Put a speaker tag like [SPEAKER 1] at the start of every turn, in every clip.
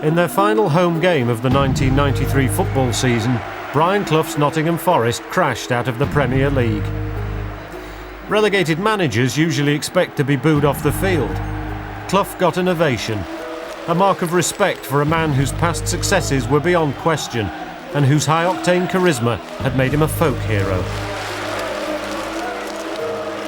[SPEAKER 1] In their final home game of the 1993 football season, Brian Clough's Nottingham Forest crashed out of the Premier League. Relegated managers usually expect to be booed off the field. Clough got an ovation, a mark of respect for a man whose past successes were beyond question and whose high-octane charisma had made him a folk hero.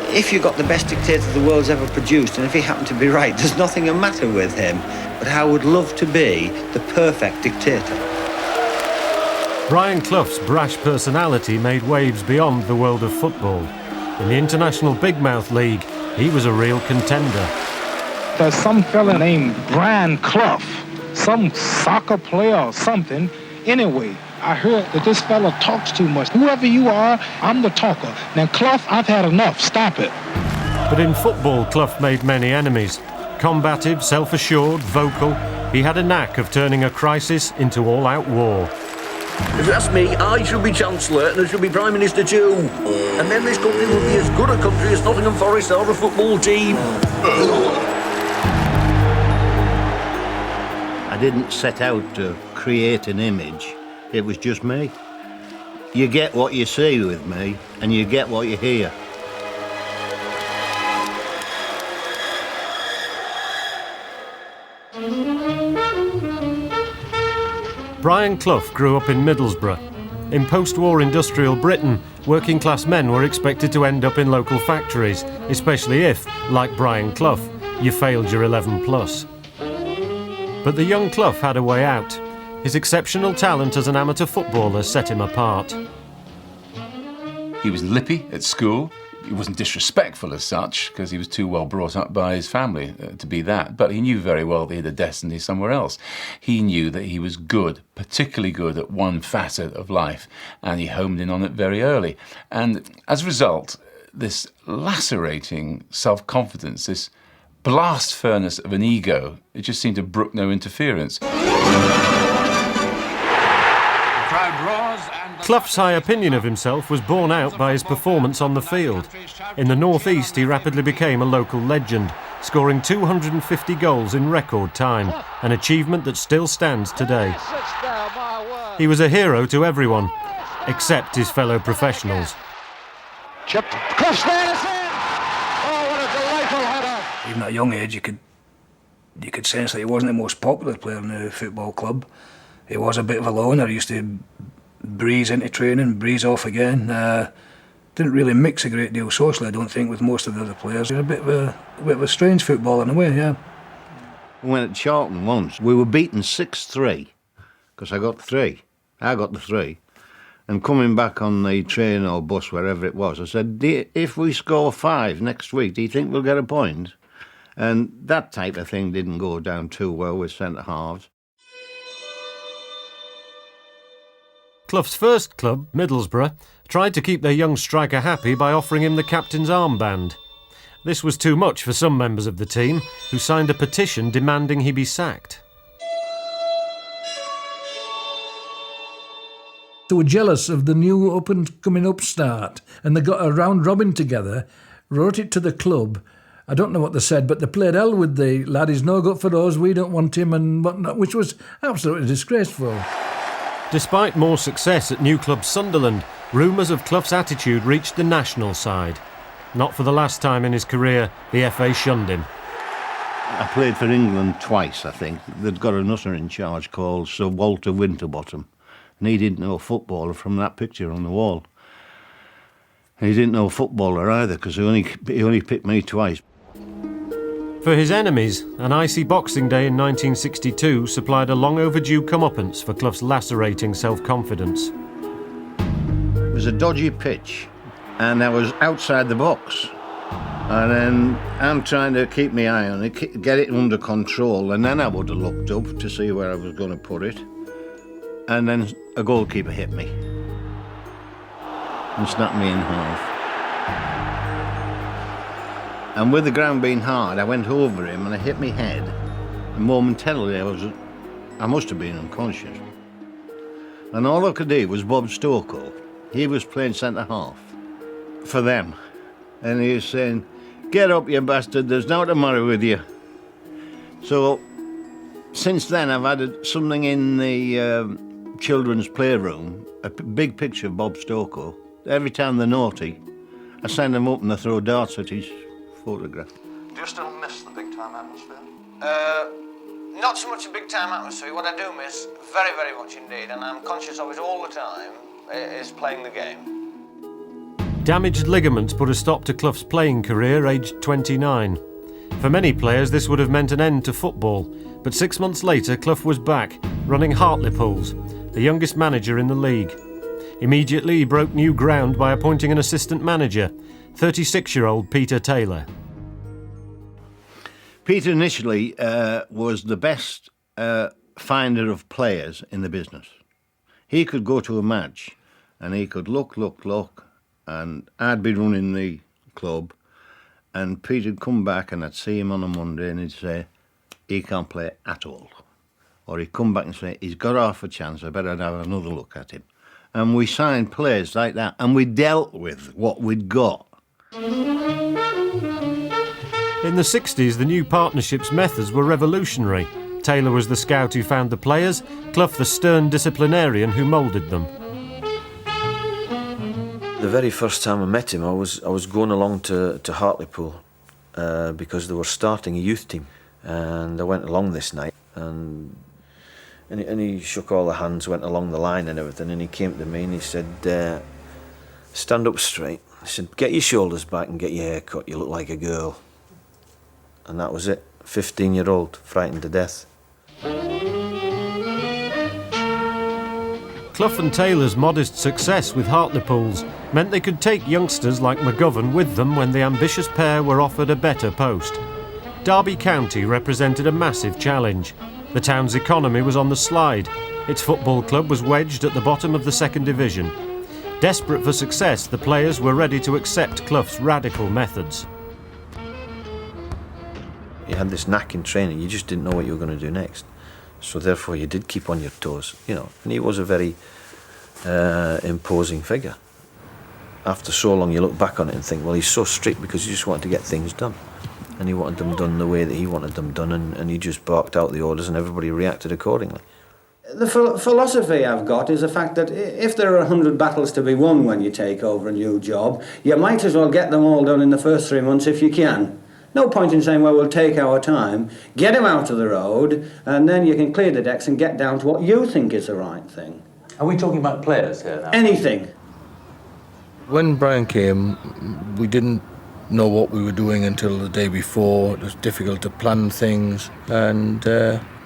[SPEAKER 2] If you've got the best dictator the world's ever produced, and if he happened to be right, there's nothing the matter with him. But I would love to be the perfect dictator.
[SPEAKER 1] Brian Clough's brash personality made waves beyond the world of football. In the International Big Mouth League, he was a real contender.
[SPEAKER 3] There's some fella named Brian Clough, some soccer player or something. Anyway, I heard that this fella talks too much. Whoever you are, I'm the talker. Now, Clough, I've had enough. Stop it.
[SPEAKER 1] But in football, Clough made many enemies. Combative, self-assured, vocal, he had a knack of turning a crisis into all-out war.
[SPEAKER 4] If you ask me, I should be Chancellor and I should be Prime Minister too. And then this country would be as good a country as Nottingham Forest or a football team.
[SPEAKER 5] I didn't set out to create an image. It was just me. You get what you see with me, and you get what you hear.
[SPEAKER 1] Brian Clough grew up in Middlesbrough. In post-war industrial Britain, working-class men were expected to end up in local factories, especially if, like Brian Clough, you failed your 11 plus. But the young Clough had a way out. His exceptional talent as an amateur footballer set him apart.
[SPEAKER 6] He was lippy at school. He wasn't disrespectful as such, because he was too well brought up by his family to be that, but he knew very well that he had a destiny somewhere else. He knew that he was good, particularly good at one facet of life, and he homed in on it very early. And as a result, this lacerating self-confidence, this blast furnace of an ego, it just seemed to brook no interference.
[SPEAKER 1] Clough's high opinion of himself was borne out by his performance on the field. In the North East, he rapidly became a local legend, scoring 250 goals in record time, an achievement that still stands today. He was a hero to everyone, except his fellow professionals.
[SPEAKER 3] Chipped. Clough's there, it's in! Oh, what a delightful header!
[SPEAKER 7] Even at a young age, you could sense that he wasn't the most popular player in the football club. He was a bit of a loner. He used to breeze into training, breeze off again. Didn't really mix a great deal socially, I don't think, with most of the other players. He was a bit of a strange footballer in a way, yeah.
[SPEAKER 5] We went at Charlton once. We were beaten 6-3, because I got the three. And coming back on the train or bus, wherever it was, I said, if we score 5 next week, do you think we'll get a point? And that type of thing didn't go down too well with centre-halves.
[SPEAKER 1] Clough's first club, Middlesbrough, tried to keep their young striker happy by offering him the captain's armband. This was too much for some members of the team, who signed a petition demanding he be sacked.
[SPEAKER 8] They were jealous of the new up-and-coming upstart, and they got a round robin together, wrote it to the club. I don't know what they said, but they played hell with the lad. He's no good for us, we don't want him, and whatnot, which was absolutely disgraceful.
[SPEAKER 1] Despite more success at new club Sunderland, rumours of Clough's attitude reached the national side. Not for the last time in his career, the FA shunned him.
[SPEAKER 5] I played for England twice, I think. They'd got a nutter in charge called Sir Walter Winterbottom, and he didn't know a footballer from that picture on the wall. And he didn't know a footballer either, because he only picked me twice.
[SPEAKER 1] For his enemies, an icy Boxing Day in 1962 supplied a long overdue comeuppance for Clough's lacerating self-confidence.
[SPEAKER 5] It was a dodgy pitch, and I was outside the box. And then I'm trying to keep my eye on it, get it under control, and then I would have looked up to see where I was going to put it. And then a goalkeeper hit me and snapped me in half. And with the ground being hard, I went over him and I hit my head. And momentarily, I must have been unconscious. And all I could do was Bob Stokoe. He was playing centre-half for them. And he was saying, "Get up, you bastard, there's nothing the matter with you." So Since then, I've added something in the children's playroom, a big picture of Bob Stokoe. Every time they're naughty, I send them up and they throw darts at his photograph.
[SPEAKER 9] Do you still miss the big-time atmosphere?
[SPEAKER 2] Not so much a big-time atmosphere. What I do miss, very, very much indeed, and I'm conscious of it all the time, is playing the game.
[SPEAKER 1] Damaged ligaments put a stop to Clough's playing career aged 29. For many players this would have meant an end to football, but 6 months later Clough was back, running Hartlepool's, the youngest manager in the league. Immediately he broke new ground by appointing an assistant manager, 36-year-old Peter Taylor.
[SPEAKER 5] Peter initially was the best finder of players in the business. He could go to a match and he could look, and I'd be running the club, and Peter'd come back and I'd see him on a Monday and he'd say, he can't play at all. Or he'd come back and say, he's got half a chance, I better have another look at him. And we signed players like that, and we dealt with what we'd got.
[SPEAKER 1] In the 60s, the new partnership's methods were revolutionary. Taylor was the scout who found the players, Clough the stern disciplinarian who moulded them.
[SPEAKER 10] The very first time I met him, I was going along to Hartlepool because they were starting a youth team, and I went along this night, and he shook all the hands, went along the line and everything, and he came to me and he said, stand up straight. He said, get your shoulders back and get your hair cut, you look like a girl. And that was it, 15-year-old, frightened to death.
[SPEAKER 1] Clough and Taylor's modest success with Hartlepool's meant they could take youngsters like McGovern with them when the ambitious pair were offered a better post. Derby County represented a massive challenge. The town's economy was on the slide. Its football club was wedged at the bottom of the second division. Desperate for success, the players were ready to accept Clough's radical methods.
[SPEAKER 10] You had this knack in training, you just didn't know what you were going to do next. So therefore you did keep on your toes, and he was a very imposing figure. After so long you look back on it and think, well, he's so strict because he just wanted to get things done. And he wanted them done the way that he wanted them done, and he just barked out the orders and everybody reacted accordingly.
[SPEAKER 2] The philosophy I've got is the fact that if there are 100 battles to be won when you take over a new job, you might as well get them all done in the first 3 months if you can. No point in saying, well, we'll take our time, get him out of the road, and then you can clear the decks and get down to what you think is the right thing.
[SPEAKER 11] Are we talking about players here now?
[SPEAKER 2] Anything.
[SPEAKER 12] When Brian came, we didn't know what we were doing until the day before. It was difficult to plan things, and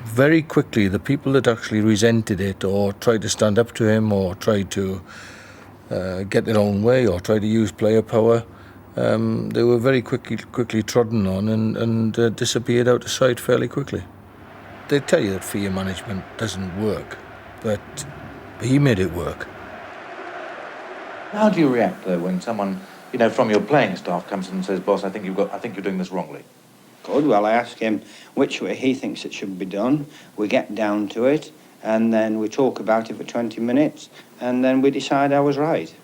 [SPEAKER 12] very quickly the people that actually resented it or tried to stand up to him or tried to get their own way or tried to use player power, they were very quickly trodden on and disappeared out of sight fairly quickly. They tell you that fear management doesn't work, but he made it work.
[SPEAKER 11] How do you react though when someone, from your playing staff comes in and says, "Boss, I think you're doing this wrongly"?
[SPEAKER 2] Good. Well, I ask him which way he thinks it should be done. We get down to it, and then we talk about it for 20 minutes, and then we decide I was right.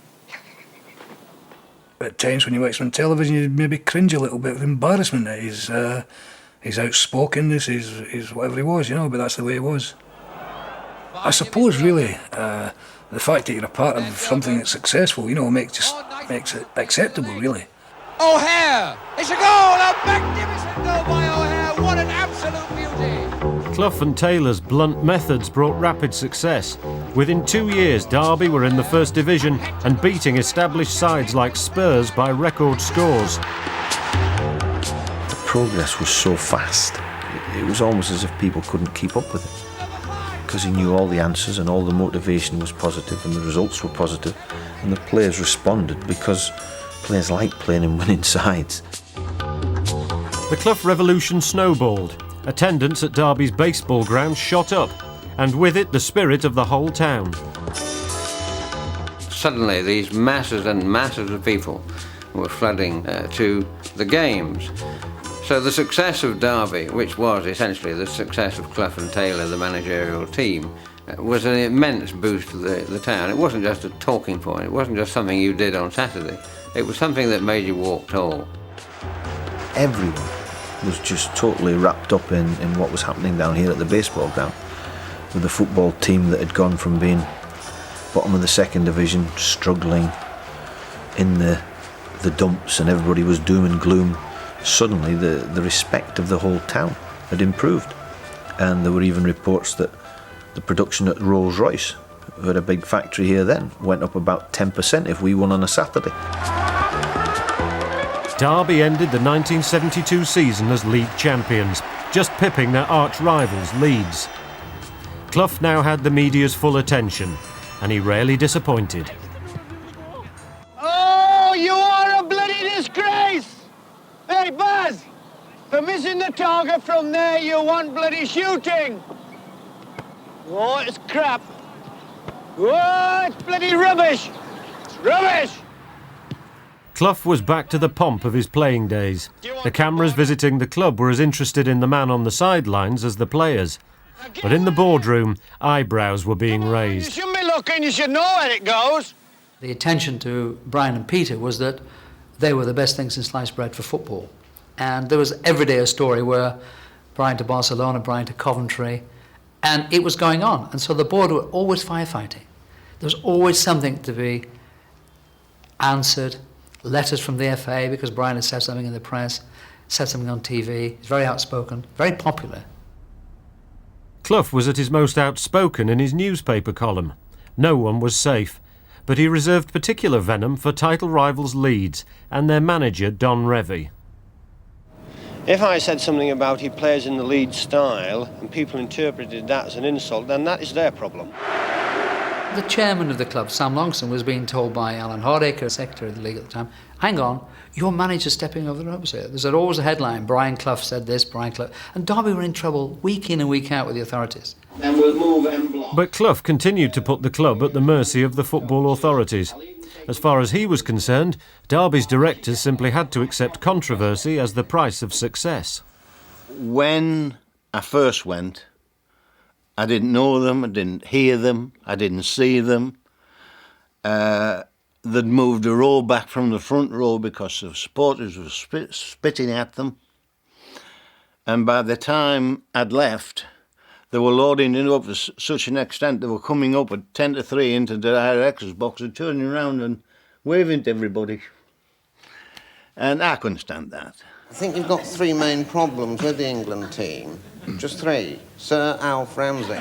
[SPEAKER 7] At times when you watch on television, you maybe cringe a little bit with embarrassment at his outspokenness, his whatever he was, but that's the way he was. I suppose, really, the fact that you're a part of something that's successful, makes it acceptable, really.
[SPEAKER 13] O'Hare! It's a goal! A magnificent goal by O'Hare! What an absolute beauty!
[SPEAKER 1] Clough and Taylor's blunt methods brought rapid success. Within 2 years, Derby were in the first division and beating established sides like Spurs by record scores.
[SPEAKER 10] The progress was so fast, it was almost as if people couldn't keep up with it. Because he knew all the answers and all the motivation was positive and the results were positive, and the players responded because players like playing in winning sides.
[SPEAKER 1] The Clough revolution snowballed. Attendance at Derby's baseball ground shot up, and with it the spirit of the whole town.
[SPEAKER 14] Suddenly these masses and masses of people were flooding to the games. So the success of Derby, which was essentially the success of Clough and Taylor, the managerial team, was an immense boost to the town. It wasn't just a talking point, it wasn't just something you did on Saturday. It was something that made you walk tall.
[SPEAKER 10] Everyone was just totally wrapped up in what was happening down here at the baseball ground, with the football team that had gone from being bottom of the second division, struggling in the dumps, and everybody was doom and gloom. Suddenly the respect of the whole town had improved, and there were even reports that the production at Rolls-Royce, who had a big factory here then, went up about 10% if we won on a Saturday.
[SPEAKER 1] Derby ended the 1972 season as league champions, just pipping their arch rivals Leeds. Clough now had the media's full attention, and he rarely disappointed.
[SPEAKER 13] Oh, you are a bloody disgrace! Hey, Baz! For missing the target from there, you want bloody shooting! Oh, it's crap! Oh, it's bloody rubbish! It's rubbish!
[SPEAKER 1] Clough was back to the pomp of his playing days. The cameras visiting the club were as interested in the man on the sidelines as the players. But in the boardroom, eyebrows were being raised.
[SPEAKER 13] You shouldn't be looking, you should know where it goes.
[SPEAKER 15] The attention to Brian and Peter was that they were the best things in sliced bread for football. And there was every day a story where Brian to Barcelona, Brian to Coventry, and it was going on. And so the board were always firefighting. There was always something to be answered. Letters from the FA because Brian had said something in the press, said something on TV. He's very outspoken, very popular.
[SPEAKER 1] Clough was at his most outspoken in his newspaper column. No one was safe, but he reserved particular venom for title rivals Leeds and their manager Don Revie.
[SPEAKER 16] If I said something about he plays in the Leeds style and people interpreted that as an insult, then that is their problem.
[SPEAKER 15] The chairman of the club, Sam Longson, was being told by Alan Hardacre, secretary of the league at the time, hang on, your manager's stepping over the ropes here. There's always a headline, Brian Clough said this, Brian Clough. And Derby were in trouble week in and week out with the authorities.
[SPEAKER 16] Then we'll move en bloc.
[SPEAKER 1] But Clough continued to put the club at the mercy of the football authorities. As far as he was concerned, Derby's directors simply had to accept controversy as the price of success.
[SPEAKER 5] When I first went, I didn't know them, I didn't hear them, I didn't see them. They'd moved a row back from the front row because the supporters were spitting at them. And by the time I'd left, they were loading it up to such an extent they were coming up at 10 to 3 into the director's box and turning around and waving to everybody. And I couldn't stand that.
[SPEAKER 17] I think you've got three main problems with the England team. Just three. Sir Alf Ramsey.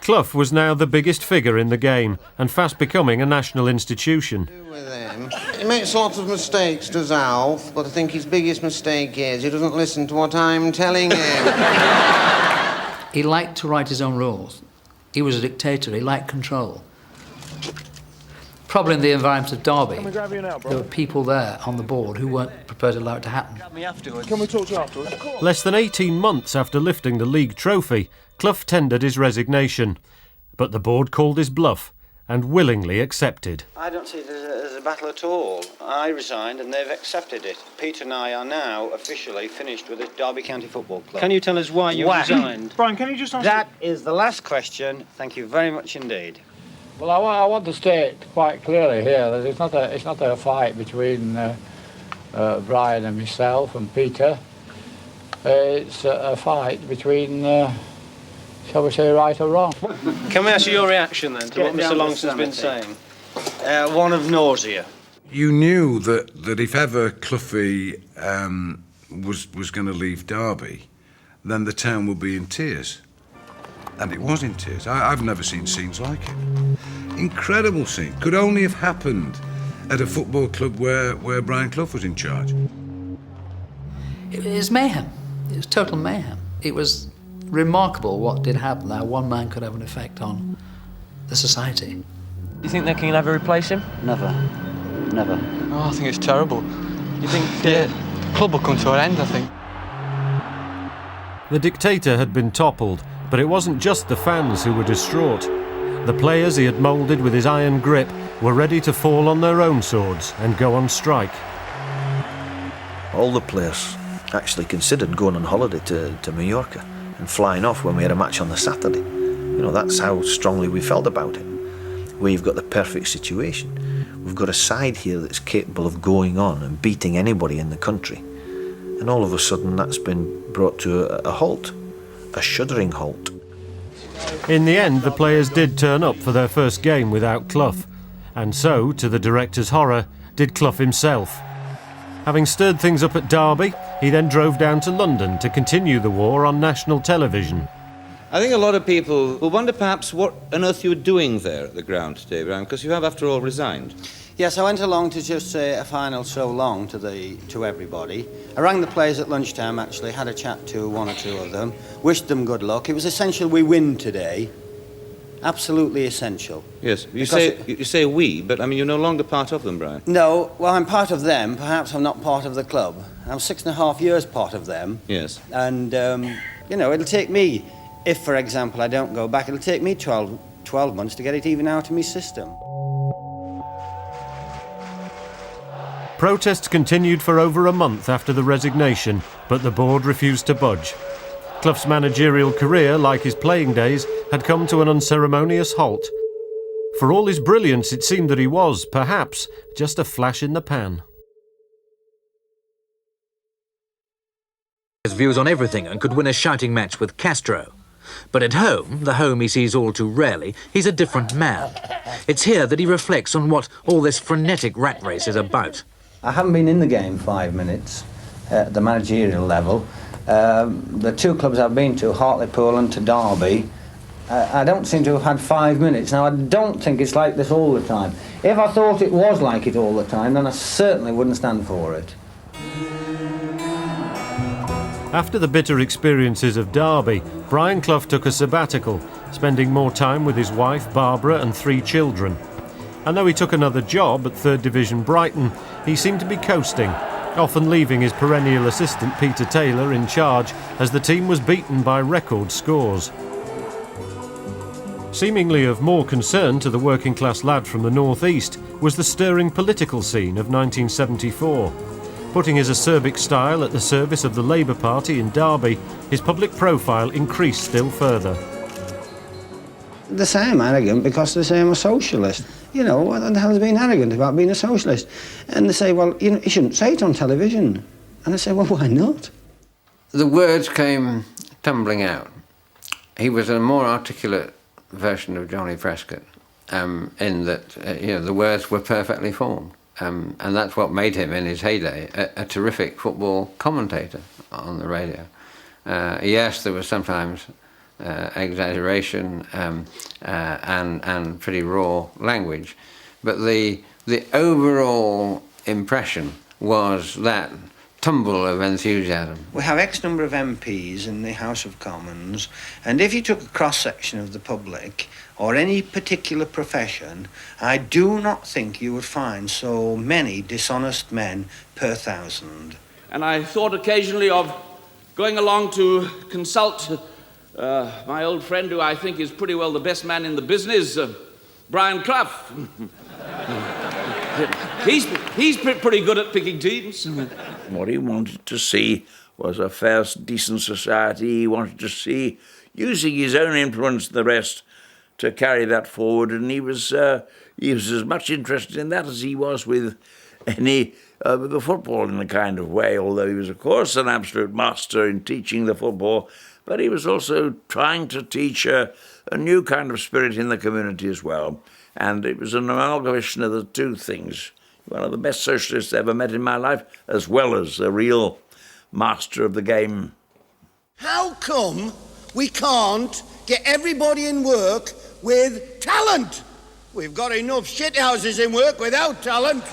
[SPEAKER 1] Clough was now the biggest figure in the game and fast becoming a national institution.
[SPEAKER 17] With him. He makes lots of mistakes, does Alf, but I think his biggest mistake is he doesn't listen to what I'm telling him.
[SPEAKER 15] He liked to write his own rules. He was a dictator, he liked control. Probably in the environment of Derby, there were people there on the board who weren't prepared to allow it to happen.
[SPEAKER 3] Can we talk to you afterwards?
[SPEAKER 1] Less than 18 months after lifting the league trophy, Clough tendered his resignation. But the board called his bluff and willingly accepted.
[SPEAKER 2] I don't see it as a battle at all. I resigned and they've accepted it. Peter and I are now officially finished with the Derby County Football Club. Can you tell us why you resigned?
[SPEAKER 3] Brian, can you just answer?
[SPEAKER 2] That is the last question. Thank you very much indeed.
[SPEAKER 18] Well, I want to state quite clearly here that it's not a fight between Brian and myself and Peter. It's a fight between, shall we say, right or wrong.
[SPEAKER 16] Can we ask you your reaction then to what Mr. Longson's been saying? One of nausea.
[SPEAKER 19] You knew that if ever Cloughie was going to leave Derby, then the town would be in tears. And it was in tears. I've never seen scenes like it. Incredible scene. Could only have happened at a football club where Brian Clough was in charge.
[SPEAKER 15] It was mayhem. It was total mayhem. It was remarkable what did happen, how one man could have an effect on the society.
[SPEAKER 20] Do you think they can ever replace him?
[SPEAKER 21] Never. Never.
[SPEAKER 20] Oh, I think it's terrible. You think the club will come to an end, I think.
[SPEAKER 1] The dictator had been toppled, but it wasn't just the fans who were distraught. The players he had moulded with his iron grip were ready to fall on their own swords and go on strike.
[SPEAKER 10] All the players actually considered going on holiday to Mallorca and flying off when we had a match on the Saturday. You know, that's how strongly we felt about it. We've got the perfect situation. We've got a side here that's capable of going on and beating anybody in the country. And all of a sudden that's been brought to a halt, a shuddering halt.
[SPEAKER 1] In the end, the players did turn up for their first game without Clough, and so, to the director's horror, did Clough himself. Having stirred things up at Derby, he then drove down to London to continue the war on national television.
[SPEAKER 4] I think a lot of people will wonder perhaps what on earth you were doing there at the ground today, Brian, because you have, after all, resigned.
[SPEAKER 2] Yes, I went along to just say a final so long to everybody. I rang the players at lunchtime, actually, had a chat to one or two of them, wished them good luck. It was essential we win today. Absolutely essential.
[SPEAKER 4] Yes, you say we, but I mean, you're no longer part of them, Brian.
[SPEAKER 2] No, well, I'm part of them. Perhaps I'm not part of the club. I'm 6.5 years part of them.
[SPEAKER 4] Yes.
[SPEAKER 2] And, you know, it'll take me, if, for example, I don't go back, it'll take me 12 months to get it even out of my system.
[SPEAKER 1] Protests continued for over a month after the resignation, but the board refused to budge. Clough's managerial career, like his playing days, had come to an unceremonious halt. For all his brilliance, it seemed that he was, perhaps, just a flash in the pan.
[SPEAKER 22] His views on everything and could win a shouting match with Castro. But at home, the home he sees all too rarely, he's a different man. It's here that he reflects on what all this frenetic rat race is about.
[SPEAKER 2] I haven't been in the game 5 minutes at the managerial level. The two clubs I've been to, Hartlepool and to Derby, I don't seem to have had 5 minutes. Now, I don't think it's like this all the time. If I thought it was like it all the time, then I certainly wouldn't stand for it.
[SPEAKER 1] After the bitter experiences of Derby, Brian Clough took a sabbatical, spending more time with his wife, Barbara, and 3 children. And though he took another job at 3rd Division Brighton, he seemed to be coasting, often leaving his perennial assistant Peter Taylor in charge as the team was beaten by record scores. Seemingly of more concern to the working-class lad from the northeast was the stirring political scene of 1974. Putting his acerbic style at the service of the Labour Party in Derby, his public profile increased still further.
[SPEAKER 2] They say I'm arrogant because they say I'm a socialist. You know, what the hell is being arrogant about being a socialist? And they say, well, you know, you shouldn't say it on television. And I say, well, why not?
[SPEAKER 14] The words came tumbling out. He was a more articulate version of Johnny Prescott, in that, you know, the words were perfectly formed. And that's what made him, in his heyday, a terrific football commentator on the radio. Yes, there was sometimes exaggeration and pretty raw language, but the overall impression was that tumble of enthusiasm.
[SPEAKER 2] We have X number of MPs in the House of Commons, and if you took a cross-section of the public, or any particular profession, I do not think you would find so many dishonest men per 1,000.
[SPEAKER 23] And I thought occasionally of going along to consult my old friend, who I think is pretty well the best man in the business, Brian Clough. He's pretty good at picking teams.
[SPEAKER 24] What he wanted to see was a fair, decent society. He wanted to see, using his own influence and the rest, to carry that forward. And he was as much interested in that as he was with any the football in a kind of way, although he was, of course, an absolute master in teaching the football, but he was also trying to teach a new kind of spirit in the community as well. And it was an amalgamation of the two things. One of the best socialists I ever met in my life, as well as a real master of the game.
[SPEAKER 13] How come we can't get everybody in work with talent? We've got enough shithouses in work without talent.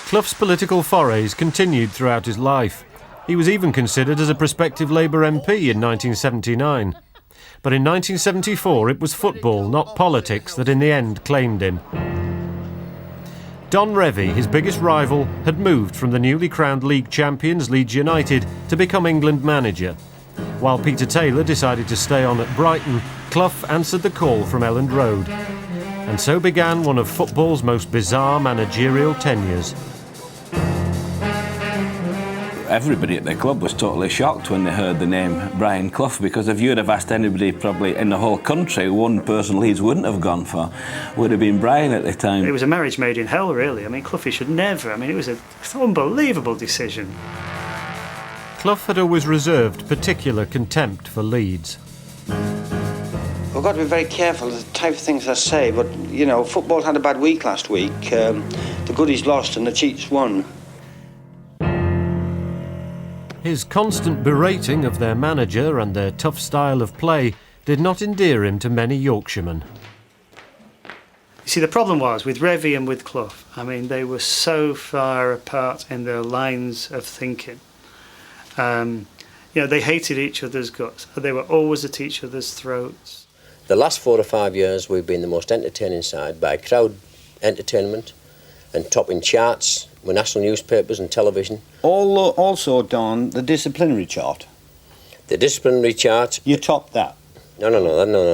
[SPEAKER 1] Clough's political forays continued throughout his life. He was even considered as a prospective Labour MP in 1979. But in 1974 it was football, not politics, that in the end claimed him. Don Revie, his biggest rival, had moved from the newly crowned league champions Leeds United to become England manager. While Peter Taylor decided to stay on at Brighton, Clough answered the call from Elland Road. And so began one of football's most bizarre managerial tenures.
[SPEAKER 6] everybody at the club was totally shocked when they heard the name Brian Clough, because if you'd have asked anybody probably in the whole country, one person Leeds wouldn't have gone for would have been Brian at the time.
[SPEAKER 8] It was a marriage made in hell, really. I mean, Cloughy should never. I mean, it was an unbelievable decision.
[SPEAKER 1] Clough had always reserved particular contempt for Leeds.
[SPEAKER 2] We've got to be very careful of the type of things I say, but, you know, football had a bad week last week. The goodies lost and the cheats won.
[SPEAKER 1] His constant berating of their manager and their tough style of play did not endear him to many Yorkshiremen.
[SPEAKER 8] You see, the problem was with Revie and with Clough, I mean, they were so far apart in their lines of thinking. You know, they hated each other's guts. They were always at each other's throats.
[SPEAKER 9] The last 4 or 5 years, we've been the most entertaining side by crowd entertainment and topping charts with national newspapers and television.
[SPEAKER 2] Also, Don, the disciplinary chart.
[SPEAKER 9] The disciplinary chart.
[SPEAKER 2] You topped that.
[SPEAKER 9] No.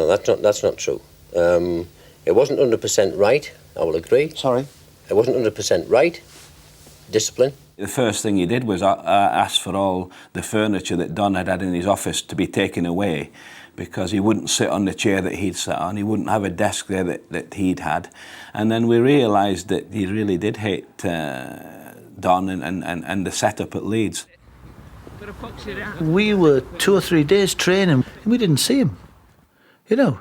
[SPEAKER 9] That's not true. It wasn't 100% right. I will agree.
[SPEAKER 2] Sorry.
[SPEAKER 9] It wasn't 100% right. Discipline.
[SPEAKER 6] The first thing he did was ask for all the furniture that Don had in his office to be taken away, because he wouldn't sit on the chair that he'd sat on, he wouldn't have a desk there that he'd had. And then we realised that he really did hate Don and the setup at Leeds.
[SPEAKER 12] We were 2 or 3 days training and we didn't see him, you know.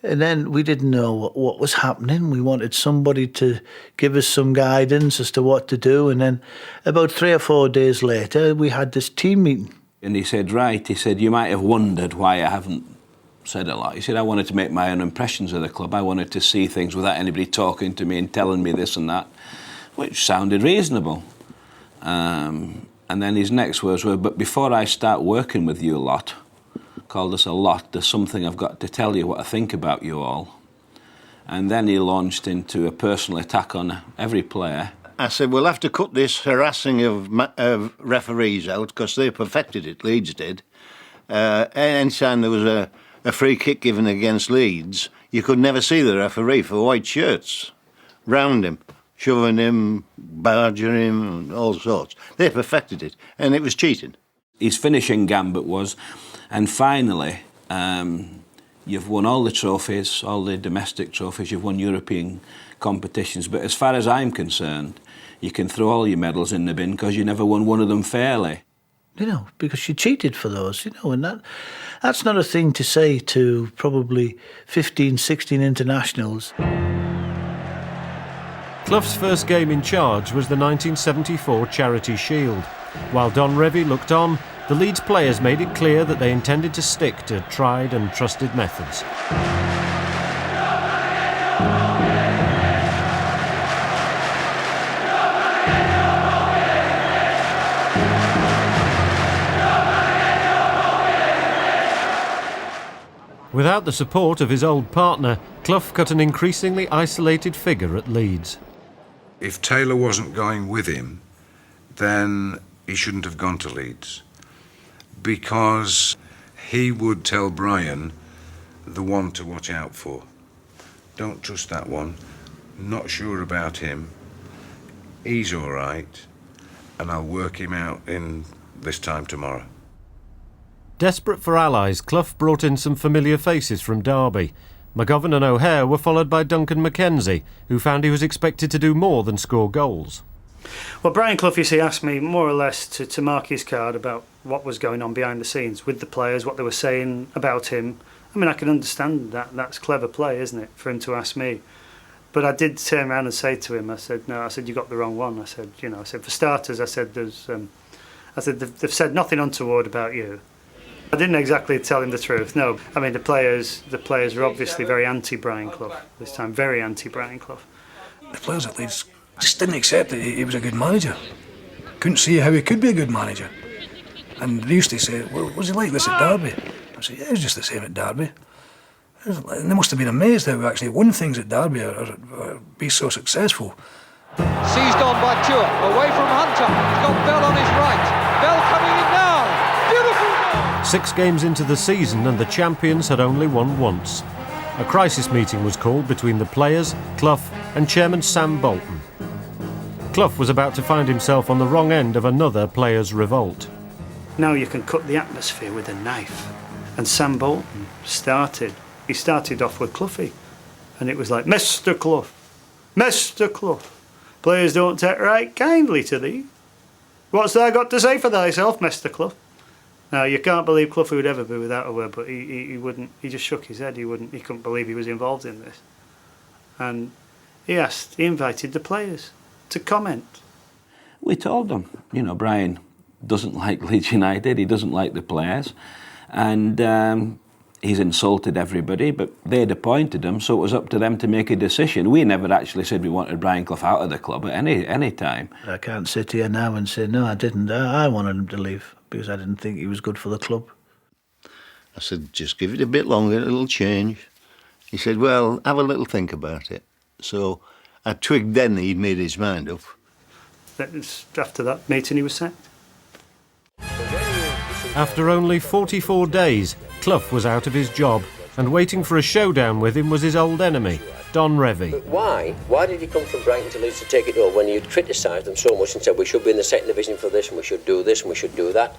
[SPEAKER 12] And then we didn't know what was happening. We wanted somebody to give us some guidance as to what to do. And then about 3 or 4 days later, we had this team meeting.
[SPEAKER 6] And he said, right, he said, you might have wondered why I haven't said a lot. He said, I wanted to make my own impressions of the club. I wanted to see things without anybody talking to me and telling me this and that, which sounded reasonable. And then his next words were, but before I start working with you lot, called us a lot, there's something I've got to tell you what I think about you all. And then he launched into a personal attack on every player.
[SPEAKER 5] I said, we'll have to cut this harassing of referees out, because they perfected it, Leeds did. Anytime there was a free kick given against Leeds, you could never see the referee for white shirts round him, shoving him, barging him, and all sorts. They perfected it, and it was cheating.
[SPEAKER 6] His finishing gambit was, and finally, you've won all the trophies, all the domestic trophies, you've won European competitions, but as far as I'm concerned, you can throw all your medals in the bin because you never won one of them fairly.
[SPEAKER 12] You know, because you cheated for those, you know, and that's not a thing to say to probably 15, 16 internationals.
[SPEAKER 1] Clough's first game in charge was the 1974 Charity Shield. While Don Revie looked on, the Leeds players made it clear that they intended to stick to tried and trusted methods. Without the support of his old partner, Clough cut an increasingly isolated figure at Leeds.
[SPEAKER 19] If Taylor wasn't going with him, then he shouldn't have gone to Leeds, because he would tell Brian the one to watch out for. Don't trust that one, not sure about him, he's all right, and I'll work him out in this time tomorrow.
[SPEAKER 1] Desperate for allies, Clough brought in some familiar faces from Derby. McGovern and O'Hare were followed by Duncan Mackenzie, who found he was expected to do more than score goals.
[SPEAKER 8] Well, Brian Clough, you see, asked me more or less to mark his card about what was going on behind the scenes with the players, what they were saying about him. I mean, I can understand that. That's clever play, isn't it, for him to ask me. But I did turn around and say to him, I said, no, I said, you got the wrong one. I said, you know, I said, for starters, I said, they've said nothing untoward about you. I didn't exactly tell him the truth, no. I mean, the players were obviously very anti-Brian Clough this time, very anti-Brian Clough.
[SPEAKER 7] The players at Leeds just didn't accept that he was a good manager. Couldn't see how he could be a good manager. And they used to say, well, was he like this at Derby? I said, yeah, he was just the same at Derby. And they must have been amazed how we actually won things at Derby or be so successful.
[SPEAKER 25] Seized on by Tuer, away from Hunter. He's got Bell on his right. Bell coming in now. Beautiful goal!
[SPEAKER 1] 6 games into the season and the champions had only won once. A crisis meeting was called between the players, Clough and Chairman Sam Bolton. Clough was about to find himself on the wrong end of another players' revolt.
[SPEAKER 8] Now you can cut the atmosphere with a knife. And Sam Bolton started. He started off with Cloughie. And it was like, Mr. Clough, Mr. Clough, players don't take right kindly to thee. What's thou got to say for thyself, Mr. Clough? Now, you can't believe Clough would ever be without a word, but he wouldn't. He just shook his head. He couldn't believe he was involved in this. And he invited the players to comment.
[SPEAKER 6] We told them, you know, Brian doesn't like Leeds United, he doesn't like the players, and he's insulted everybody, but they'd appointed him, so it was up to them to make a decision. We never actually said we wanted Brian Clough out of the club at any time.
[SPEAKER 12] I can't sit here now and say, no, I didn't. I wanted him to leave because I didn't think he was good for the club.
[SPEAKER 5] I said, just give it a bit longer, it'll change. He said, well, have a little think about it. So I twigged then he'd made his mind up.
[SPEAKER 8] After that meeting, he was sacked.
[SPEAKER 1] After only 44 days, Clough was out of his job, and waiting for a showdown with him was his old enemy, Don Revie.
[SPEAKER 9] But why? Why did he come from Brighton to Leeds to take it over when you'd criticised them so much and said we should be in the second division for this and we should do this and we should do that?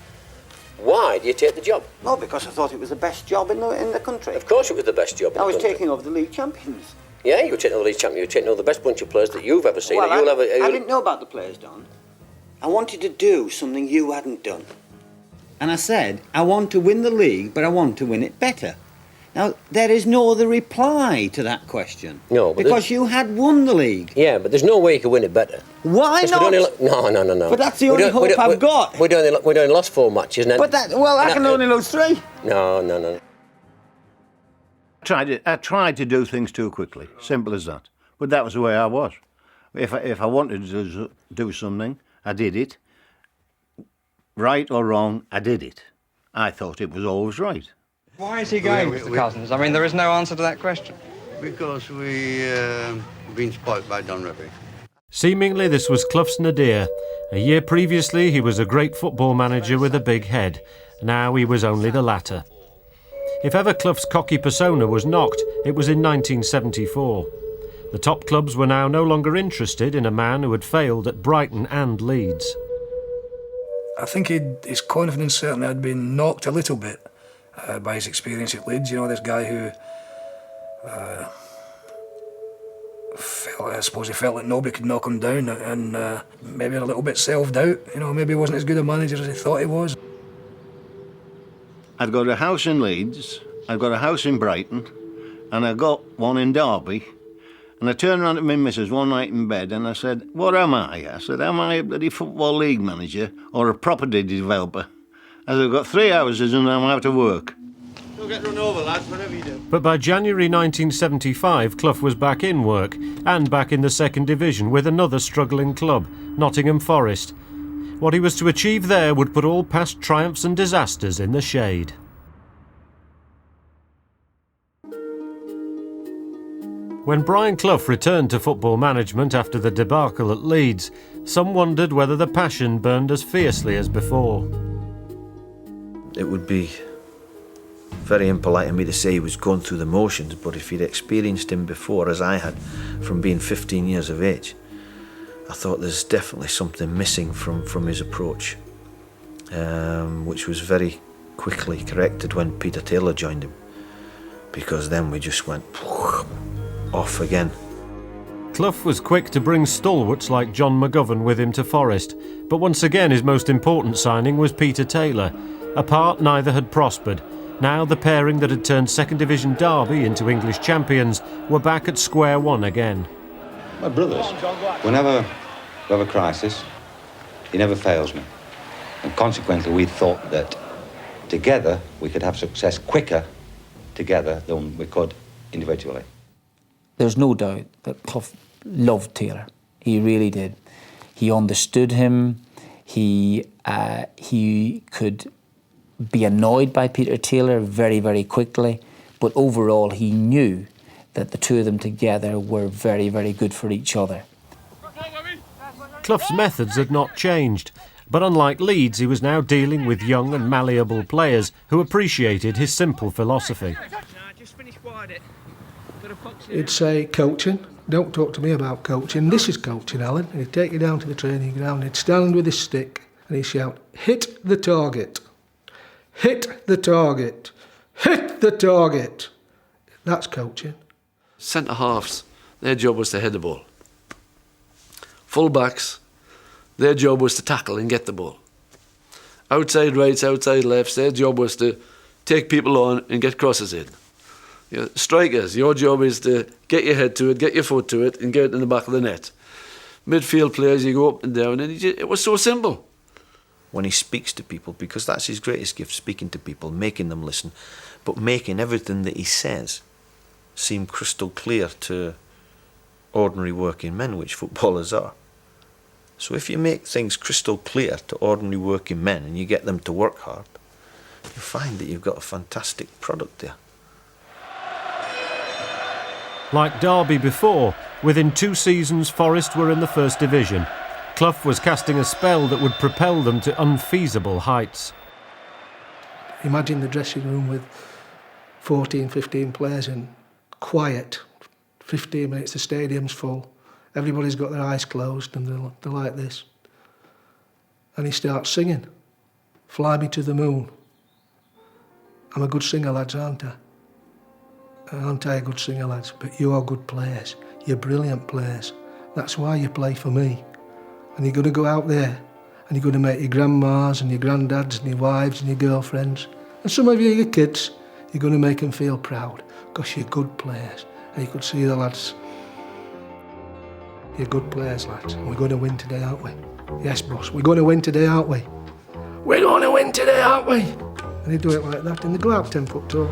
[SPEAKER 9] Why do you take the job?
[SPEAKER 2] Well, because I thought it was the best job in the country.
[SPEAKER 9] Of course it was the best job in
[SPEAKER 2] I was
[SPEAKER 9] the country.
[SPEAKER 2] taking over the league champions.
[SPEAKER 9] Yeah, you were taking over the league champion. You were taking over the best bunch of players that you've ever seen.
[SPEAKER 2] Well,
[SPEAKER 9] that
[SPEAKER 2] I didn't know about the players, Don. I wanted to do something you hadn't done. And I said, I want to win the league, but I want to win it better. Now, there is no other reply to that question.
[SPEAKER 9] No, but
[SPEAKER 2] because you had won the league.
[SPEAKER 9] Yeah, but there's no way you could win it better.
[SPEAKER 2] Why not?
[SPEAKER 9] No.
[SPEAKER 2] But that's the only hope I've got.
[SPEAKER 9] We'd only lost 4 matches. And
[SPEAKER 2] But I can only lose 3.
[SPEAKER 9] No.
[SPEAKER 5] I tried to do things too quickly, simple as that. But that was the way I was. If I wanted to do something, I did it. Right or wrong, I did it. I thought it was always right.
[SPEAKER 20] Why is he going, Mr. Cousins? I mean, there is no answer to that question.
[SPEAKER 3] Because we've been spoilt by Don Revie.
[SPEAKER 1] Seemingly this was Clough's nadir. A year previously he was a great football manager with a big head. Now he was only the latter. If ever Clough's cocky persona was knocked, it was in 1974. The top clubs were now no longer interested in a man who had failed at Brighton and Leeds.
[SPEAKER 7] I think his confidence certainly had been knocked a little bit by his experience at Leeds. You know, this guy who I suppose he felt that nobody could knock him down, and maybe a little bit self-doubt. You know, maybe he wasn't as good a manager as he thought he was.
[SPEAKER 5] I'd got a house in Leeds, I'd got a house in Brighton, and I got one in Derby. And I turned around to my missus one night in bed and I said, what am I? I said, am I a bloody Football League manager or a property developer? I said, I've got 3 houses and I'm out of work.
[SPEAKER 3] Don't get run over, lads, whatever you do.
[SPEAKER 1] But by January 1975, Clough was back in work and back in the second division with another struggling club, Nottingham Forest. What he was to achieve there would put all past triumphs and disasters in the shade. When Brian Clough returned to football management after the debacle at Leeds, some wondered whether the passion burned as fiercely as before.
[SPEAKER 10] It would be very impolite of me to say he was going through the motions, but if you'd experienced him before, as I had, from being 15 years of age, I thought there's definitely something missing from his approach, which was very quickly corrected when Peter Taylor joined him, because then we just went off again.
[SPEAKER 1] Clough was quick to bring stalwarts like John McGovern with him to Forest, but once again his most important signing was Peter Taylor. Apart, neither had prospered. Now the pairing that had turned second division Derby into English champions were back at square one again.
[SPEAKER 11] My brothers. Whenever we have a crisis, he never fails me. And consequently we thought that together we could have success quicker together than we could individually.
[SPEAKER 16] There's no doubt that Clough loved Taylor. He really did. He understood him. He could be annoyed by Peter Taylor very, very quickly. But overall, he knew that the two of them together were very, very good for each other.
[SPEAKER 1] Clough's methods had not changed, but unlike Leeds, he was now dealing with young and malleable players who appreciated his simple philosophy.
[SPEAKER 17] It's a coaching,
[SPEAKER 4] Don't talk to me about coaching. This is coaching, Alan. And he'd take you down to the training ground, he'd stand with his stick and he'd shout, hit the target, hit the target, hit the target. That's coaching.
[SPEAKER 15] Centre-halves, their job was to head the ball. Full-backs, their job was to tackle and get the ball. Outside rights, outside lefts, their job was to take people on and get crosses in. You know, strikers, your job is to get your head to it, get your foot to it, and get it in the back of the net. Midfield players, you go up and down, and it was so simple.
[SPEAKER 10] When he speaks to people, because that's his greatest gift, speaking to people, making them listen, but making everything that he says seem crystal clear to ordinary working men, which footballers are. So if you make things crystal clear to ordinary working men and you get them to work hard, you find that you've got a fantastic product there.
[SPEAKER 1] Like Derby before, within 2 seasons Forest were in the First Division. Clough was casting a spell that would propel them to unfeasible heights.
[SPEAKER 4] Imagine the dressing room with 14, 15 players in, quiet, 15 minutes, the stadium's full, everybody's got their eyes closed and they're like this. And he starts singing, Fly Me to the Moon. I'm a good singer, lads, aren't I? Aren't I a good singer, lads? But you're good players. You're brilliant players. That's why you play for me. And you're going to go out there and you're going to make your grandmas and your granddads and your wives and your girlfriends and some of you, your kids, you're going to make them feel proud because you're good players. And you could see the lads. You're good players, lads. And we're going to win today, aren't we? Yes, boss. We're going to win today, aren't we? We're going to win today, aren't we? And they do it like that and they go out 10 foot tall.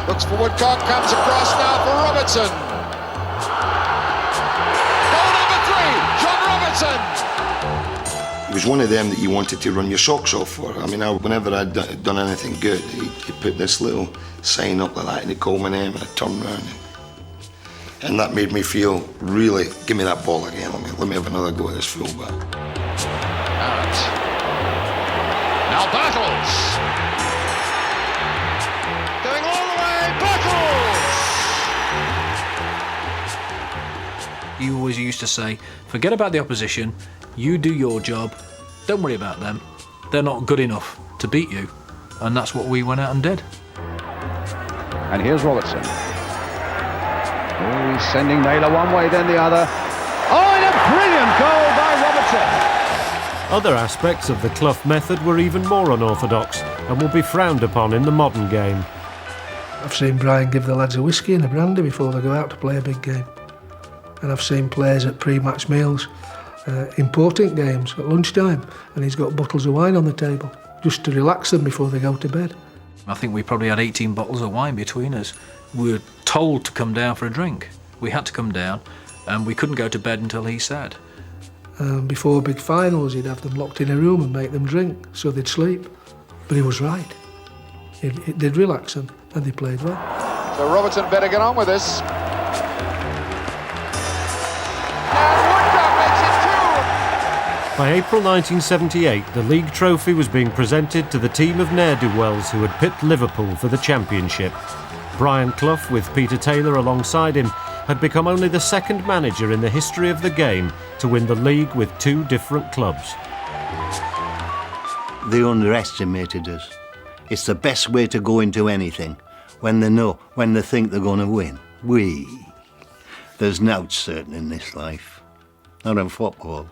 [SPEAKER 17] Looks for Woodcock, comes across now for Robertson. Goal number 3, John Robertson.
[SPEAKER 18] He was one of them that you wanted to run your socks off for. I mean, whenever I'd done anything good, he'd put this little sign up like that and he'd call my name and I'd turn around. And that made me feel, really, give me that ball again. Let me have another go at this fullback.
[SPEAKER 17] Barrett. Now Battles. Going all the way, Battles!
[SPEAKER 7] He always used to say, forget about the opposition, you do your job, don't worry about them. They're not good enough to beat you. And that's what we went out and did.
[SPEAKER 21] And here's Robertson. Oh, he's sending Naylor one way, then the other. Oh, and a brilliant goal by Robertson!
[SPEAKER 1] Other aspects of the Clough method were even more unorthodox and will be frowned upon in the modern game.
[SPEAKER 4] I've seen Brian give the lads a whiskey and a brandy before they go out to play a big game. And I've seen players at pre-match meals, important games at lunchtime, and he's got bottles of wine on the table just to relax them before they go to bed.
[SPEAKER 7] I think we probably had 18 bottles of wine between us. We were told to come down for a drink. We had to come down and we couldn't go to bed until he said.
[SPEAKER 4] Before big finals he'd have them locked in a room and make them drink so they'd sleep. But he was right. It did relax them and they played well.
[SPEAKER 17] So Robertson better get on with this.
[SPEAKER 1] By April 1978, the league trophy was being presented to the team of ne'er-do-wells who had pipped Liverpool for the championship. Brian Clough, with Peter Taylor alongside him, had become only the second manager in the history of the game to win the league with 2 different clubs.
[SPEAKER 5] They underestimated us. It's the best way to go into anything, when they think they're going to win. There's nought certain in this life, not in football.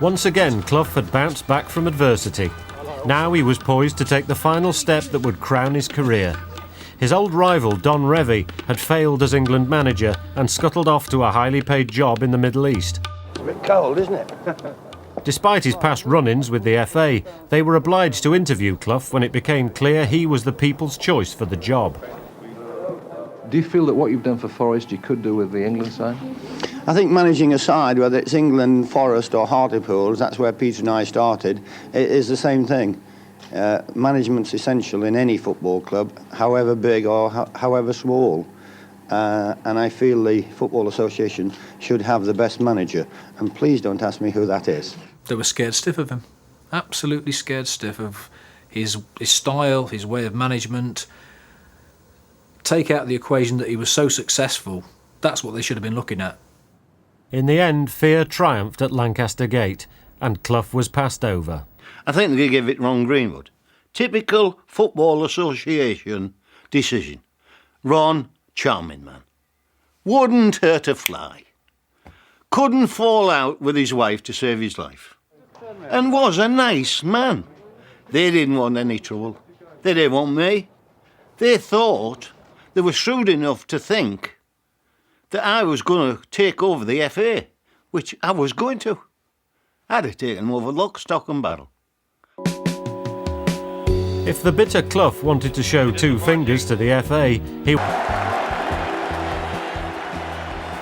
[SPEAKER 1] Once again, Clough had bounced back from adversity. Now he was poised to take the final step that would crown his career. His old rival, Don Revie, had failed as England manager and scuttled off to a highly paid job in the Middle East.
[SPEAKER 26] It's a bit cold, isn't it?
[SPEAKER 1] Despite his past run-ins with the FA, they were obliged to interview Clough when it became clear he was the people's choice for the job.
[SPEAKER 21] Do you feel that what you've done for Forest you could do with the England side?
[SPEAKER 2] I think managing a side, whether it's England, Forest or Hartlepool, that's where Peter and I started, it is the same thing. Management's essential in any football club, however big or however small. And I feel the Football Association should have the best manager. And please don't ask me who that is.
[SPEAKER 7] They were scared stiff of him.
[SPEAKER 13] absolutely scared stiff of his style, his way of management. Take out the equation that he was so successful, that's what they should have been looking at.
[SPEAKER 1] In the end, fear triumphed at Lancaster Gate, and Clough was passed over.
[SPEAKER 5] I think they gave it wrong, Greenwood. Typical Football Association decision. Ron, charming man. Wouldn't hurt a fly. Couldn't fall out with his wife to save his life. And was a nice man. They didn't want any trouble. They didn't want me. They thought they were shrewd enough to think that I was going to take over the FA, which I was going to. I'd have taken them over lock, stock and barrel.
[SPEAKER 1] If the bitter Clough wanted to show two fingers to the FA, he...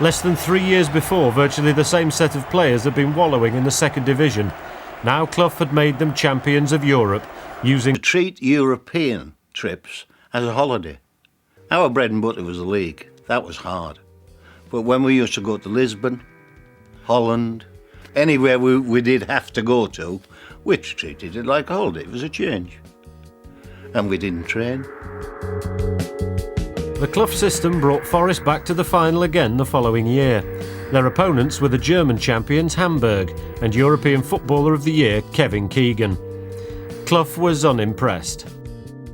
[SPEAKER 1] Less than 3 years before, virtually the same set of players had been wallowing in the second division. Now Clough had made them champions of Europe, using...
[SPEAKER 5] To treat European trips as a holiday. Our bread and butter was the league. That was hard. But when we used to go to Lisbon, Holland, anywhere we did have to go to, we treated it like a holiday. It was a change. And we didn't train.
[SPEAKER 1] The Clough system brought Forest back to the final again the following year. Their opponents were the German champions Hamburg and European Footballer of the Year Kevin Keegan. Clough was unimpressed.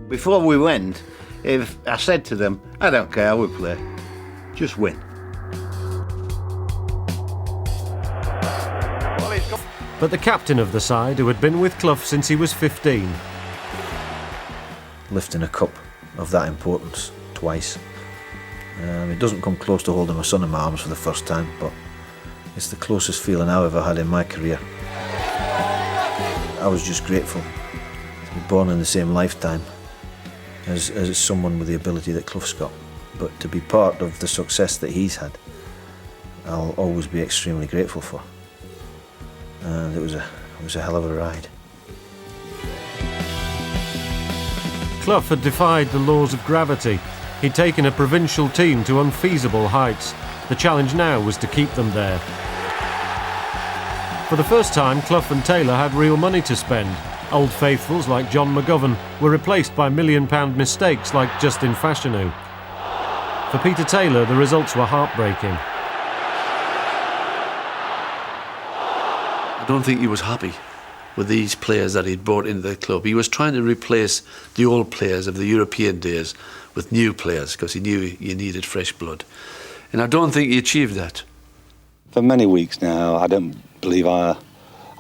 [SPEAKER 5] Before we went, if I said to them, I don't care how we play, just win.
[SPEAKER 1] But the captain of the side, who had been with Clough since he was 15.
[SPEAKER 10] Lifting a cup of that importance twice. It doesn't come close to holding my son in my arms for the first time, but it's the closest feeling I've ever had in my career. I was just grateful to be born in the same lifetime as someone with the ability that Clough's got. But to be part of the success that he's had, I'll always be extremely grateful for. And it was a hell of a ride.
[SPEAKER 1] Clough had defied the laws of gravity. He'd taken a provincial team to unfeasible heights. The challenge now was to keep them there. For the first time, Clough and Taylor had real money to spend. Old faithfuls like John McGovern were replaced by £1 million mistakes like Justin Fashanu. For Peter Taylor, the results were heartbreaking.
[SPEAKER 15] I don't think he was happy with these players that he'd brought into the club. He was trying to replace the old players of the European days with new players because he knew you needed fresh blood. And I don't think he achieved that.
[SPEAKER 11] For many weeks now, I don't believe I've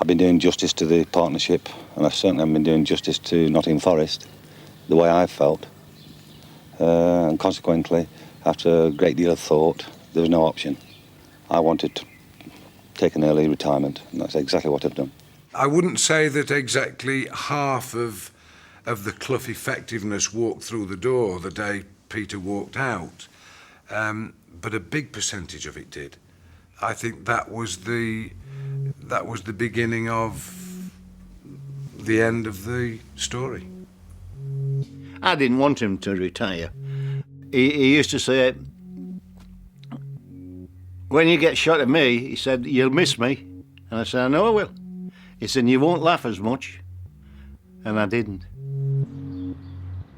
[SPEAKER 11] been doing justice to the partnership, and I certainly haven't been doing justice to Nottingham Forest, the way I felt. And consequently, after a great deal of thought, there was no option. I wanted to take an early retirement, and that's exactly what I've done.
[SPEAKER 19] I wouldn't say that exactly half of the Clough effectiveness walked through the door the day Peter walked out, but a big percentage of it did. I think that was the beginning of the end of the story.
[SPEAKER 5] I didn't want him to retire. He used to say, when you get shot at me, he said, you'll miss me. And I said, I know I will. He said, you won't laugh as much. And I didn't.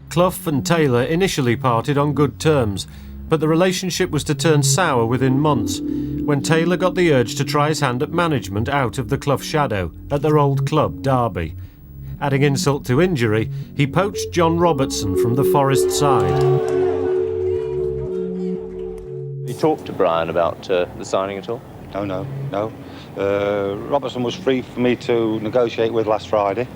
[SPEAKER 1] Clough and Taylor initially parted on good terms, but the relationship was to turn sour within months, when Taylor got the urge to try his hand at management out of the Clough shadow at their old club, Derby. Adding insult to injury, he poached John Robertson from the Forest side.
[SPEAKER 14] You talked to Brian about the signing at all?
[SPEAKER 11] No. Robertson was free for me to negotiate with last Friday,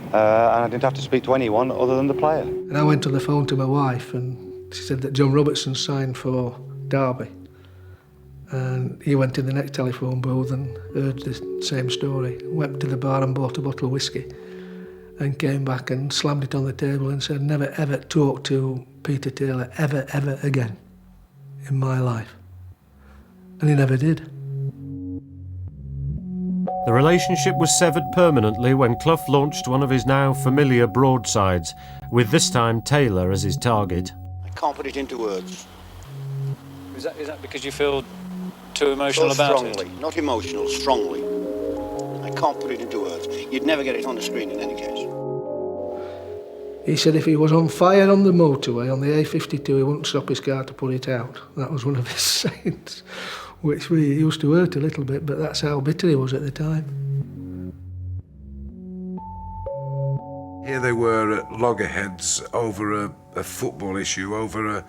[SPEAKER 11] and I didn't have to speak to anyone other than the player.
[SPEAKER 4] And I went on the phone to my wife, and she said that John Robertson signed for Derby. And he went to the next telephone booth and heard the same story. Went to the bar and bought a bottle of whiskey, and came back and slammed it on the table and said, never ever talk to Peter Taylor ever again in my life. And he never did.
[SPEAKER 1] The relationship was severed permanently when Clough launched one of his now familiar broadsides, with this time Taylor as his target.
[SPEAKER 11] I can't put it into words.
[SPEAKER 14] Is that because you feel too emotional about it?
[SPEAKER 11] Strongly, not emotional, strongly. I can't
[SPEAKER 6] can't put it into words. You'd never get it on the screen in any case.
[SPEAKER 4] He said if he was on fire on the motorway, on the A52, he wouldn't stop his car to put it out. That was one of his sayings, which we used to hurt a little bit, but that's how bitter he was at the time.
[SPEAKER 19] Here they were at loggerheads over a football issue, for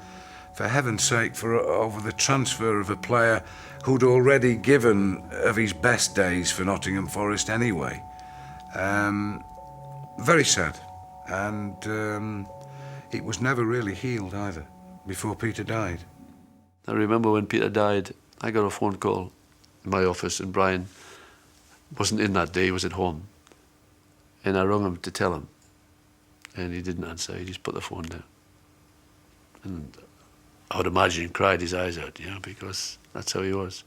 [SPEAKER 19] heaven's sake, over the transfer of a player who'd already given of his best days for Nottingham Forest anyway. Very sad. And it was never really healed either, before Peter died.
[SPEAKER 15] I remember when Peter died, I got a phone call in my office, and Brian wasn't in that day, he was at home. And I rang him to tell him, and he didn't answer, he just put the phone down. And I would imagine he cried his eyes out, you know, because that's how he was.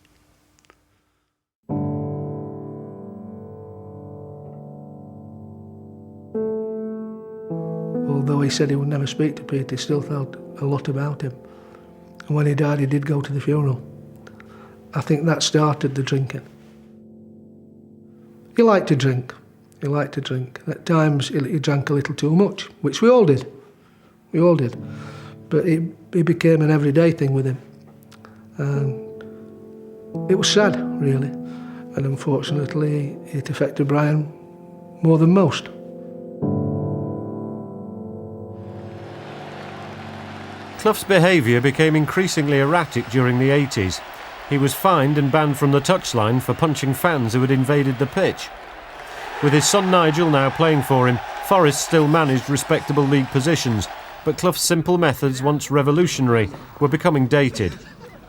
[SPEAKER 4] Although he said he would never speak to Peter, he still felt a lot about him. And when he died, he did go to the funeral. I think that started the drinking. He liked to drink. He liked to drink. At times, he drank a little too much, which we all did. We all did. But it became an everyday thing with him. And it was sad, really. And unfortunately, it affected Brian more than most.
[SPEAKER 1] Clough's behaviour became increasingly erratic during the 80s. He was fined and banned from the touchline for punching fans who had invaded the pitch. With his son Nigel now playing for him, Forest still managed respectable league positions, but Clough's simple methods, once revolutionary, were becoming dated.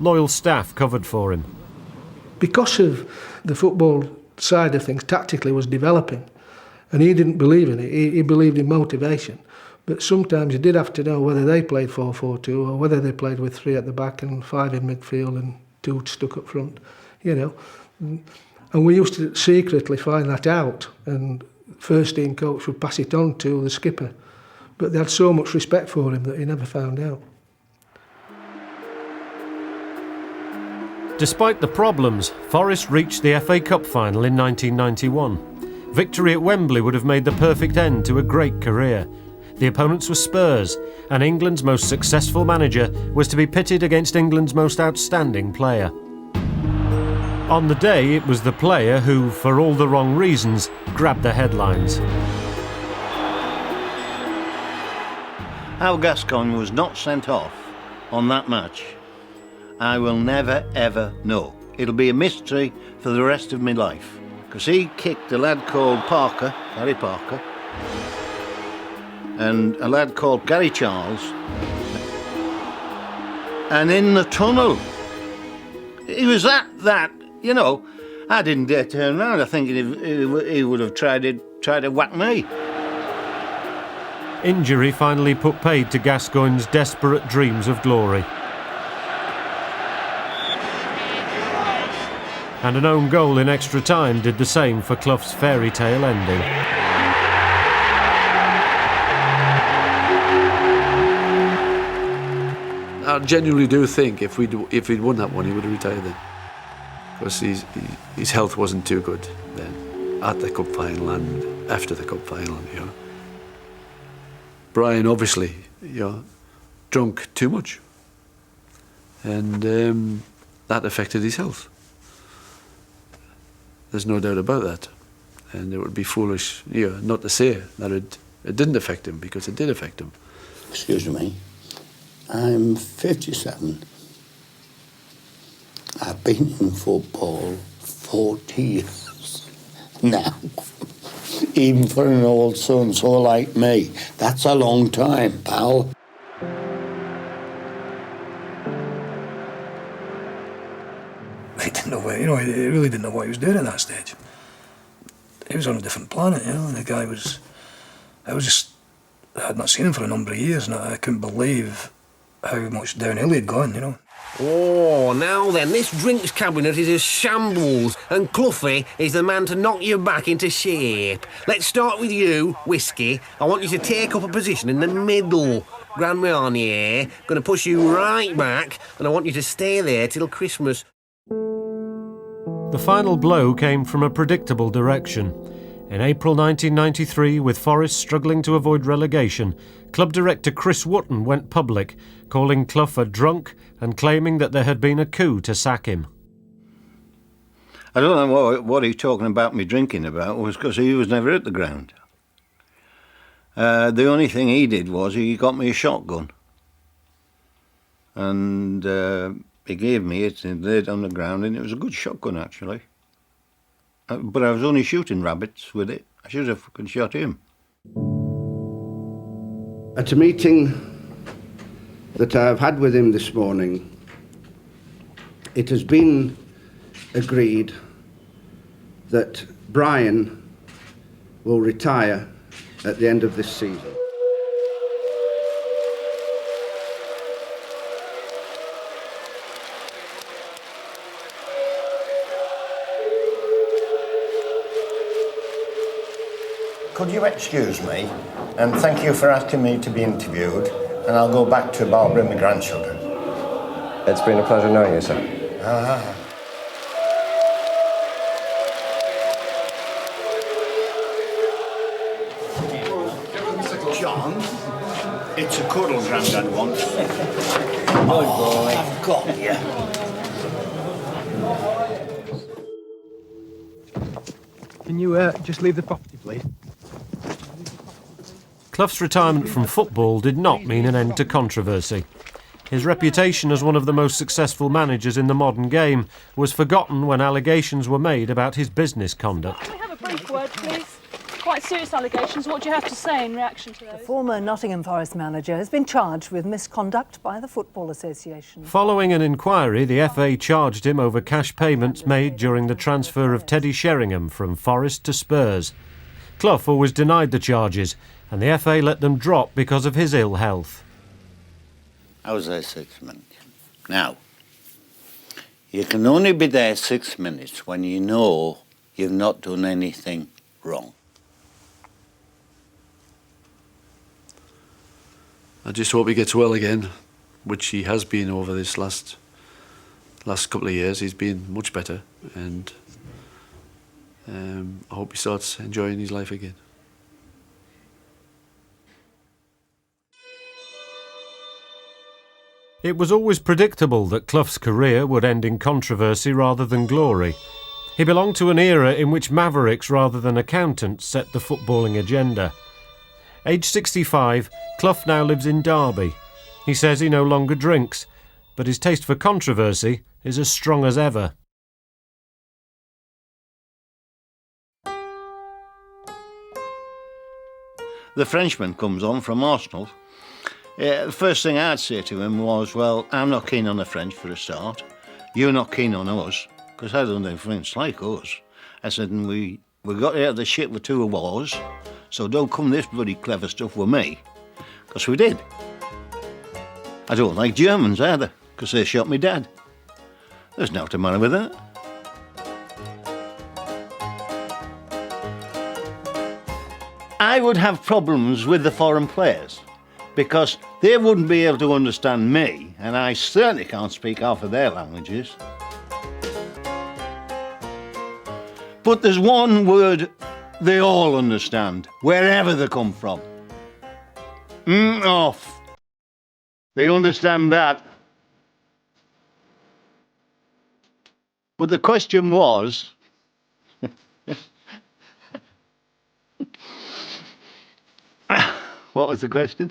[SPEAKER 1] Loyal staff covered for him.
[SPEAKER 4] Because of the football side of things, tactically was developing, and he didn't believe in it. He believed in motivation. But sometimes you did have to know whether they played 4-4-2 or whether they played with 3 at the back and 5 in midfield and 2 stuck up front, you know. And we used to secretly find that out, and first team coach would pass it on to the skipper. But they had so much respect for him that he never found out.
[SPEAKER 1] Despite the problems, Forest reached the FA Cup final in 1991. Victory at Wembley would have made the perfect end to a great career. The opponents were Spurs, and England's most successful manager was to be pitted against England's most outstanding player. On the day, it was the player who, for all the wrong reasons, grabbed the headlines.
[SPEAKER 5] How Gascoigne was not sent off on that match, I will never ever know. It'll be a mystery for the rest of my life, because he kicked a lad called Parker, Gary Parker, and a lad called Gary Charles, and in the tunnel. He was that, you know, I didn't dare turn around. I think he would have tried to whack me.
[SPEAKER 1] Injury finally put paid to Gascoigne's desperate dreams of glory. And an own goal in extra time did the same for Clough's fairy tale ending.
[SPEAKER 15] I genuinely do think if he'd won that one, he would have retired then. Because his health wasn't too good then, at the cup final and after the cup final, you know. Brian obviously, you know, drunk too much. And that affected his health. There's no doubt about that. And it would be foolish, you know, not to say that it didn't affect him, because it did affect him.
[SPEAKER 22] Excuse me. I'm 57. I've been in football 40 years now. Even for an old so-and-so like me, that's a long time, pal.
[SPEAKER 7] He didn't know what, you know, he really didn't know what he was doing at that stage. He was on a different planet, you know, and the guy was, I had not seen him for a number of years, and I couldn't believe how much downhill he'd gone, you know.
[SPEAKER 23] Oh, now then, this drinks cabinet is a shambles, and Cloughy is the man to knock you back into shape. Let's start with you, Whiskey. I want you to take up a position in the middle. Grand Marnier, going to push you right back, and I want you to stay there till Christmas.
[SPEAKER 1] The final blow came from a predictable direction. In April 1993, with Forest struggling to avoid relegation, club director Chris Wotton went public, calling Clough a drunk and claiming that there had been a coup to sack him.
[SPEAKER 5] I don't know what he was talking about me drinking about, was because he was never at the ground. The only thing he did was he got me a shotgun. And he gave me it and laid it on the ground, and it was a good shotgun actually. But I was only shooting rabbits with it. I should have fucking shot him.
[SPEAKER 8] At a meeting that I've had with him this morning, it has been agreed that Brian will retire at the end of this season.
[SPEAKER 5] Could you excuse me, and thank you for asking me to be interviewed, and I'll go back to Barbara and my grandchildren.
[SPEAKER 14] It's been a pleasure knowing you, sir.
[SPEAKER 5] John, it's a cuddle Grandad wants.
[SPEAKER 22] Good boy. I've got you.
[SPEAKER 20] Can you just leave the property, please?
[SPEAKER 1] Clough's retirement from football did not mean an end to controversy. His reputation as one of the most successful managers in the modern game was forgotten when allegations were made about his business conduct.
[SPEAKER 9] Can we have a brief word, please? Quite serious allegations. What do you have to say in reaction to those?
[SPEAKER 12] The former Nottingham Forest manager has been charged with misconduct by the Football Association.
[SPEAKER 1] Following an inquiry, the FA charged him over cash payments made during the transfer of Teddy Sheringham from Forest to Spurs. Clough always denied the charges, and the FA let them drop because of his ill health.
[SPEAKER 22] I was there 6 minutes. Now, you can only be there 6 minutes when you know you've not done anything wrong.
[SPEAKER 15] I just hope he gets well again, which he has been over this last couple of years. He's been much better, and I hope he starts enjoying his life again.
[SPEAKER 1] It was always predictable that Clough's career would end in controversy rather than glory. He belonged to an era in which mavericks rather than accountants set the footballing agenda. Aged 65, Clough now lives in Derby. He says he no longer drinks, but his taste for controversy is as strong as ever.
[SPEAKER 5] The Frenchman comes on from Arsenal. The first thing I'd say to him was, well, I'm not keen on the French for a start. You're not keen on us, because I don't think French like us. I said, and we got out of the shit with 2 wars, so don't come this bloody clever stuff with me. Because we did. I don't like Germans either, because they shot me dad. There's nothing the matter with that. I would have problems with the foreign players, because they wouldn't be able to understand me, and I certainly can't speak half of their languages. But there's one word they all understand, wherever they come from. Off. They understand that. But the question was, what was the question?